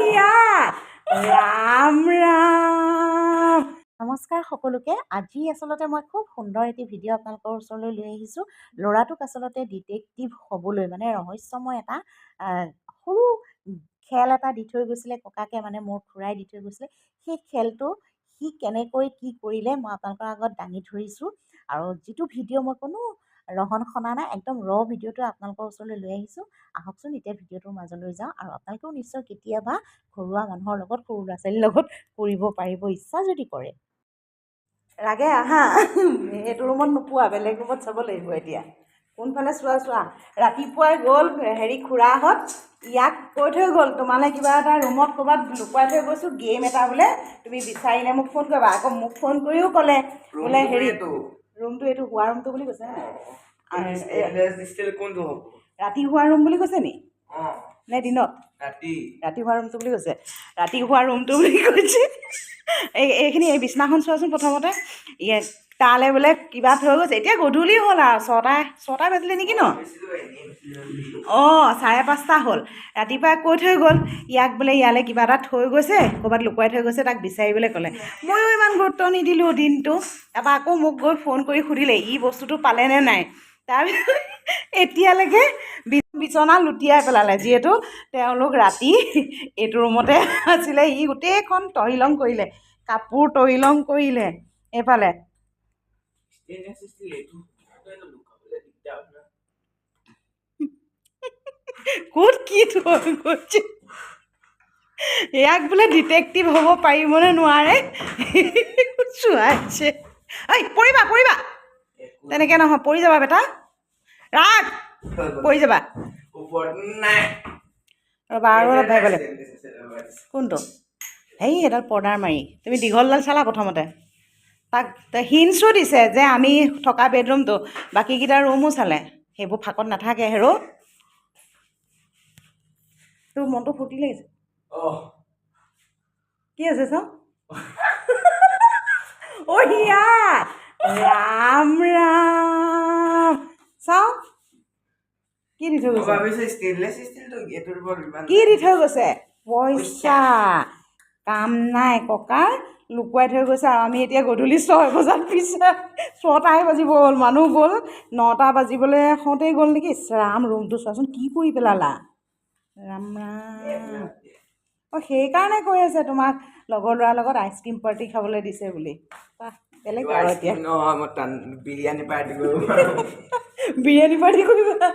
হিয়া ৰাম ৰাম নমস্কাৰ সকলোকে। আজি আচলতে মই খুব সুন্দৰ এটি ভিডিঅ' আপোনালোকৰ ওচৰলৈ লৈ আহিছোঁ। ল'ৰাটোক আচলতে ডিটেক্টিভ হ'বলৈ মানে ৰহস্যময় এটা সৰু খেল এটা দি থৈ গৈছিলে ককাকে, মানে মোৰ খুৰাই দি থৈ গৈছিলে। সেই খেলটো সি কেনেকৈ কি কৰিলে মই আপোনালোকৰ আগত দাঙি ধৰিছোঁ। আৰু যিটো ভিডিঅ' মই কোনো ৰহন সনা নাই, একদম ভিডিঅ'টো আপোনালোকৰ ওচৰলৈ লৈ আহিছোঁ। আহকচোন এতিয়া ভিডিঅ'টোৰ মাজলৈ যাওঁ। আৰু আপোনালোকেও নিশ্চয় কেতিয়াবা ঘৰুৱা মানুহৰ লগত, সৰু ল'ৰা ছোৱালীৰ লগত কৰিব পাৰিব, ইচ্ছা যদি কৰে। লাগে আহা, এইটো ৰুমত নোপোৱা, বেলেগ ৰুমত চাব লাগিব। এতিয়া কোনফালে চোৱা ৰাতিপুৱাই গ'ল খুৰাহঁত, ইয়াক কৈ থৈ গ'ল তোমালৈ কিবা এটা ৰুমত ক'ৰবাত লুকুৱাই থৈ গৈছোঁ, গেম এটা বোলে, তুমি বিচাৰিলে মোক ফোন কৰিবা। আকৌ মোক ফোন কৰিও ক'লে বোলে ৰুমটো এইটো শোৱা ৰুমটো বুলি কৈছে। ৰাতি শোৱা ৰুম বুলি কৈছে নি নে দিনত? ৰাতি শোৱা ৰুমটো বুলি কৈছে। ৰাতি শোৱা ৰুমটো বুলি কৈছে। এইখিনি এই বিছনাখন চোৱাচোন প্ৰথমতে। তালৈ বোলে কিবা থৈ গৈছে। এতিয়া গধূলি হ'ল আৰু ছটা বাজিলে নেকি ন? 5:30 হ'ল। ৰাতিপুৱা কৈ থৈ গ'ল ইয়াক বোলে ইয়ালৈ কিবা এটা থৈ গৈছে, ক'ৰবাত লুকুৱাই থৈ গৈছে, তাক বিচাৰিবলৈ ক'লে। ময়ো ইমান গুৰুত্ব নিদিলোঁ দিনটো। তাৰপৰা আকৌ মোক গৈ ফোন কৰি সুধিলে ই বস্তুটো পালেনে নাই। তাৰপিছত এতিয়ালৈকে বিচনা লুটিয়াই পেলালে, যিহেতু তেওঁলোক ৰাতি এইটো ৰুমতে আছিলে। ই গোটেইখন তহিলং কৰিলে, কাপোৰ তহিলং কৰিলে। এইফালে ক'ত কি থৈ গৈছে, ইয়াক বোলে ডিটেক্টিভ হ'ব পাৰিবনে নোৱাৰে চোৱাইছে। ঐ পৰিবা তেনেকৈ নহয়, পৰি যাবা বেটা, ৰাগ পৰি যাবা। ৰ'বা আৰু অলপ ভাবিব লাগিব। কোনটো? এডাল পৰ্দাৰ মাৰি তুমি দীঘলডাল চালা প্ৰথমতে। তাক হিণ্টছো দিছে যে আমি থকা বেডৰুমটো, বাকীকেইটা ৰুমো চালে, সেইবোৰ ফাঁকত নাথাকে। তোৰ মনটো ফূৰ্তি লাগিছে? কি আছে চাওঁ? হিয়া ৰাম ৰাম, চাওঁ কি দি থৈ গৈছে? কি দি থৈ গৈছে? পইচা। কাম নাই ককাৰ, লুকুৱাই থৈ গৈছে। আৰু আমি এতিয়া গধূলি 6 বজাত পিছে 6টাই বাজিব হ'ল, মানুহ গ'ল 9টা বাজিবলৈ হওঁতেই গ'ল নেকি। ৰাম, ৰুমটো চোৱাচোন কি কৰি পেলালা। ৰাম ৰাম, সেইকাৰণে কৈ আছে তোমাক লগৰ ল'ৰাৰ লগত আইচক্ৰীম পাৰ্টি খাবলৈ দিছে বুলি। বেলেগ আৰু এতিয়া বিৰিয়ানী পাৰ্টি কৰিবা।